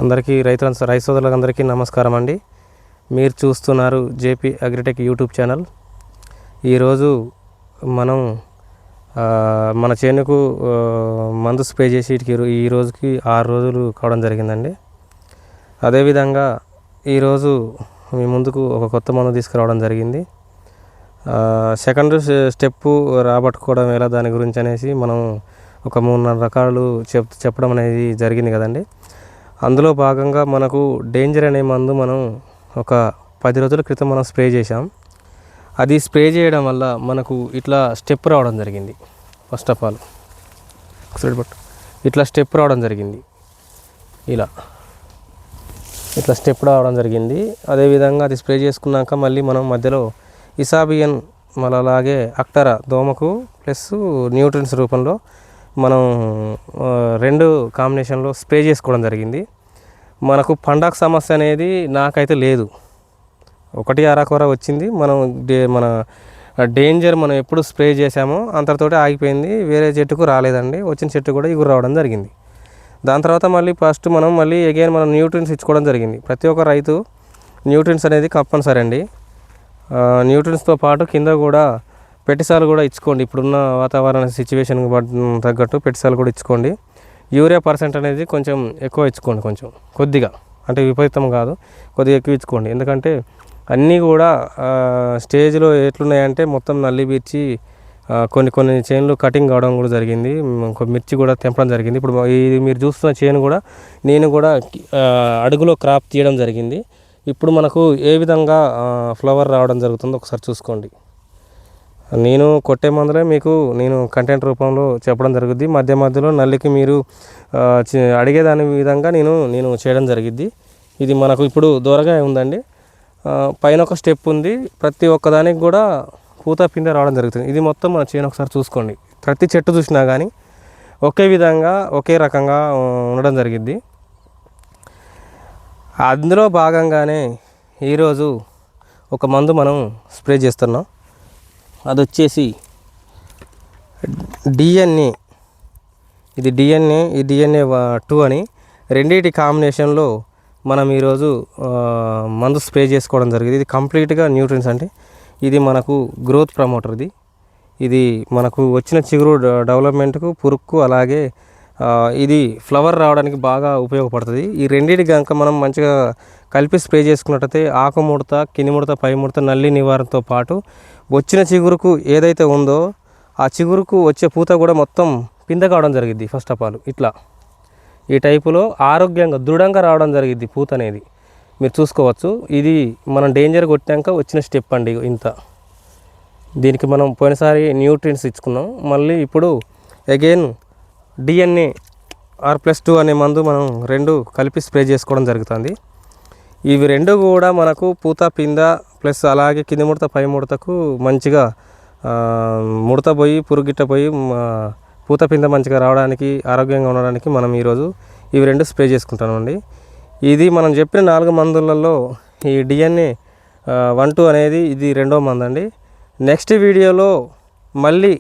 అందరికీ రైతు సోదరులందరికీ నమస్కారం అండి. మీరు చూస్తున్నారు జేపీ అగ్రిటెక్ యూట్యూబ్ ఛానల్. ఈరోజు మనం మన చేనుకు మందు స్ప్రే చేసి ఈ రోజుకి 6 రోజులు కావడం జరిగిందండి. అదేవిధంగా ఈరోజు మీ ముందుకు ఒక కొత్త మందు తీసుకురావడం జరిగింది. సెకండ్ స్టెప్పు రాబట్టుకోవడం ఎలా దాని గురించి అనేసి మనం ఒక 3-4 రకాలు చెప్పడం అనేది జరిగింది కదండి. అందులో భాగంగా మనకు డేంజర్ అనే మందు మనం ఒక 10 రోజుల క్రితం మనం స్ప్రే చేసాం. అది స్ప్రే చేయడం వల్ల మనకు ఇట్లా స్టెప్ రావడం జరిగింది. ఫస్ట్ ఆఫ్ ఆల్ ఇట్లా స్టెప్ రావడం జరిగింది. ఇట్లా స్టెప్ రావడం జరిగింది. అదేవిధంగా అది స్ప్రే చేసుకున్నాక మళ్ళీ మనం మధ్యలో ఇసాబియన్ మళ్ళీ అలాగే అక్టరా దోమకు ప్లస్ న్యూట్రిన్స్ రూపంలో మనం 2 కాంబినేషన్లో స్ప్రే చేసుకోవడం జరిగింది. మనకు పండాక్ సమస్య అనేది నాకైతే లేదు. 1 అరకొర వచ్చింది. మన డేంజర్ మనం ఎప్పుడు స్ప్రే చేసామో అంతటితోటి ఆగిపోయింది. వేరే చెట్టుకు రాలేదండి. వచ్చిన చెట్టు కూడా ఇగురు రావడం జరిగింది. దాని తర్వాత మళ్ళీ ఫస్ట్ మనం మనం న్యూట్రిన్స్ ఇచ్చుకోవడం జరిగింది. ప్రతి ఒక్క రైతు న్యూట్రిన్స్ అనేది కంపల్సరీ అండి. న్యూట్రిన్స్తో పాటు కింద కూడా పెటిసాలు కూడా ఇచ్చుకోండి. ఇప్పుడున్న వాతావరణ సిచ్యువేషన్కి తగ్గట్టు పెటిసాలు కూడా ఇచ్చుకోండి. యూరియా % అనేది కొంచెం ఎక్కువ ఇచ్చుకోండి. కొంచెం కొద్దిగా అంటే విపరీతం కాదు, కొద్దిగా ఎక్కువ ఇచ్చుకోండి. ఎందుకంటే అన్నీ కూడా స్టేజ్లో ఎట్లున్నాయంటే మొత్తం నల్లి బీర్చి కొన్ని చేనులు కటింగ్ కావడం కూడా జరిగింది. మిర్చి కూడా తెంపడం జరిగింది. ఇప్పుడు ఇది మీరు చూస్తున్న చేను కూడా నేను కూడా అడుగులో క్రాప్ తీయడం జరిగింది. ఇప్పుడు మనకు ఏ విధంగా ఫ్లవర్ రావడం జరుగుతుందో ఒకసారి చూసుకోండి. నేను కొట్టే మందులే మీకు నేను కంటెంట్ రూపంలో చెప్పడం జరుగుద్ది. మధ్యలో నల్లికి మీరు అడిగేదాని విధంగా నేను చేయడం జరిగిద్ది. ఇది మనకు ఇప్పుడు దూరగా ఉందండి. పైన ఒక స్టెప్ ఉంది. ప్రతి ఒక్కదానికి కూడా పూత పిందె రావడం జరుగుతుంది. ఇది మొత్తం మన చేను ఒకసారి చూసుకోండి. ప్రతి చెట్టు చూసినా కానీ ఒకే విధంగా ఒకే రకంగా ఉండడం జరిగిద్ది. అందులో భాగంగానే ఈరోజు ఒక మందు మనం స్ప్రే చేస్తున్నాం. అది వచ్చేసి డిఎన్ఏ. ఇది డిఎన్ఏ 2 అని రెండింటి కాంబినేషన్లో మనం ఈరోజు మందు స్ప్రే చేసుకోవడం జరిగింది. ఇది కంప్లీట్గా న్యూట్రిన్స్ అంటే ఇది మనకు గ్రోత్ ప్రమోటర్. ఇది మనకు వచ్చిన చిగురు డెవలప్మెంట్కు, పురుగుకు, అలాగే ఇది ఫ్లవర్ రావడానికి బాగా ఉపయోగపడుతుంది. ఈ రెండింటి కనుక మనం మంచిగా కలిపి స్ప్రే చేసుకున్నట్టయితే ఆకు ముడత, కింది ముడత, పై ముడత, నల్లి నివారణతో పాటు వచ్చిన చిగురుకు ఏదైతే ఉందో ఆ చిగురుకు వచ్చే పూత కూడా మొత్తం పిందె కావడం జరిగిద్ది. ఫస్ట్ ఆఫ్ ఆల్ ఇట్లా ఈ టైపులో ఆరోగ్యంగా దృఢంగా రావడం జరిగిద్ది పూత అనేది మీరు చూసుకోవచ్చు. ఇది మనం డేంజర్ కొట్టాక వచ్చిన స్టెప్ అండి. ఇంత దీనికి మనం పోయినసారి న్యూట్రిన్స్ ఇచ్చుకున్నాం. మళ్ళీ ఇప్పుడు అగైన్ డిఎన్ఏ R+2 అనే మందు మనం 2 కలిపి స్ప్రే చేసుకోవడం జరుగుతుంది. ఇవి 2 కూడా మనకు పూత పింద ప్లస్ అలాగే కింది ముడత, పై ముడతకు మంచిగా ముడత పోయి, పురుగిట్ట పోయి, పూత పింద మంచిగా రావడానికి, ఆరోగ్యంగా ఉండడానికి మనం ఈరోజు ఇవి 2 స్ప్రే చేసుకుంటామండి. ఇది మనం చెప్పిన 4 మందులలో ఈ డిఎన్ఏ 1-2 అనేది ఇది 2వ మందు అండి. నెక్స్ట్ వీడియోలో మళ్ళీ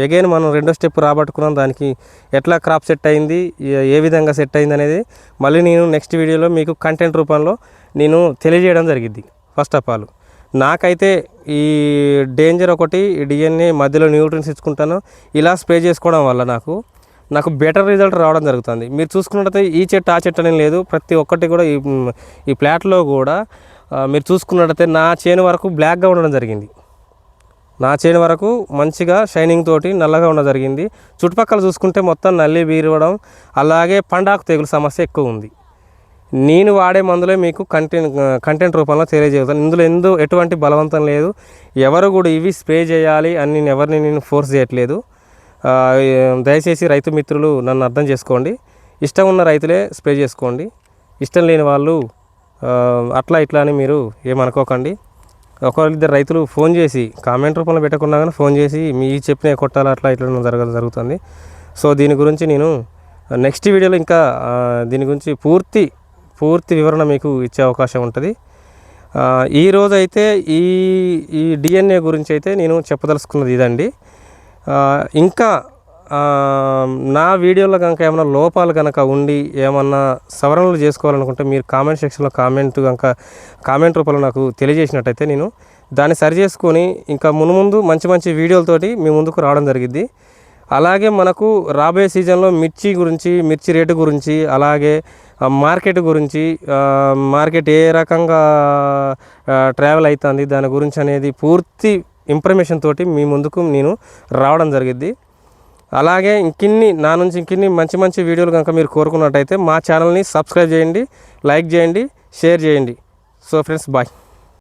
అగైన్ మనం 2వ స్టెప్ రాబట్టుకున్నాం. దానికి ఎట్లా క్రాప్ సెట్ అయింది, ఏ విధంగా సెట్ అయింది అనేది మళ్ళీ నేను నెక్స్ట్ వీడియోలో మీకు కంటెంట్ రూపంలో నేను తెలియజేయడం జరిగింది. ఫస్ట్ ఆఫ్ ఆల్ నాకైతే ఈ డేంజర్ ఒకటి, డిఎన్ఏ మధ్యలో న్యూట్రిన్స్ ఇచ్చుకుంటాను. ఇలా స్ప్రే చేసుకోవడం వల్ల నాకు బెటర్ రిజల్ట్ రావడం జరుగుతుంది. మీరు చూసుకున్నట్టయితే ఈ చెట్టు ఆ చెట్టు అని లేదు, ప్రతి ఒక్కటి కూడా ఈ ప్లాట్లో కూడా మీరు చూసుకున్నట్టయితే నా చేను వరకు బ్లాక్గా ఉండడం జరిగింది. నా చేను వరకు మంచిగా షైనింగ్ తోటి నల్లగా ఉండడం జరిగింది. చుట్టుపక్కల చూసుకుంటే మొత్తం నల్లి అలాగే పండాకు తెగులు సమస్య ఎక్కువ ఉంది. నేను వాడే మందులే మీకు కంటెంట్ రూపంలో తెలియజేస్తాను. ఇందులో ఎటువంటి బలవంతం లేదు. ఎవరు కూడా ఇవి స్ప్రే చేయాలి అని నేను ఫోర్స్ చేయట్లేదు. దయచేసి రైతు మిత్రులు నన్ను అర్థం చేసుకోండి. ఇష్టం ఉన్న రైతులే స్ప్రే చేసుకోండి. ఇష్టం లేని వాళ్ళు అట్లా ఇట్లా అని మీరు ఏమనుకోకండి. ఒకరిద్దరు రైతులు ఫోన్ చేసి కామెంట్ రూపంలో పెట్టకుండా కానీ ఫోన్ చేసి మీ చెప్పిన కొట్టాలి అట్లా ఇట్లా జరుగుతుంది. సో దీని గురించి నేను నెక్స్ట్ వీడియోలో ఇంకా దీని గురించి పూర్తి వివరణ మీకు ఇచ్చే అవకాశం ఉంటుంది. ఈరోజు అయితే ఈ డిఎన్ఏ గురించి అయితే నేను చెప్పదలుచుకున్నది ఇదండి. ఇంకా నా వీడియోలో కనుక ఏమైనా లోపాలు కనుక ఉండి ఏమన్నా సవరణలు చేసుకోవాలనుకుంటే మీరు కామెంట్ సెక్షన్లో కామెంట్ రూపంలో నాకు తెలియజేసినట్టయితే నేను దాన్ని సరి చేసుకొని ఇంకా మునుముందు మంచి మంచి వీడియోలతోటి మీ ముందుకు రావడం జరిగింది. అలాగే మనకు రాబోయే సీజన్లో మిర్చి రేటు గురించి, అలాగే మార్కెట్ గురించి, మార్కెట్ ఏ రకంగా ట్రావెల్ అవుతుంది దాని గురించి అనేది పూర్తి ఇన్ఫర్మేషన్ తోటి మీ ముందుకు నేను రావడం జరిగింది. అలాగే నా నుంచి ఇంకిన్ని మంచి మంచి వీడియోలు కనుక మీరు కోరుకున్నట్టయితే మా ఛానల్ని సబ్స్క్రైబ్ చేయండి, లైక్ చేయండి, షేర్ చేయండి. So friends, bye.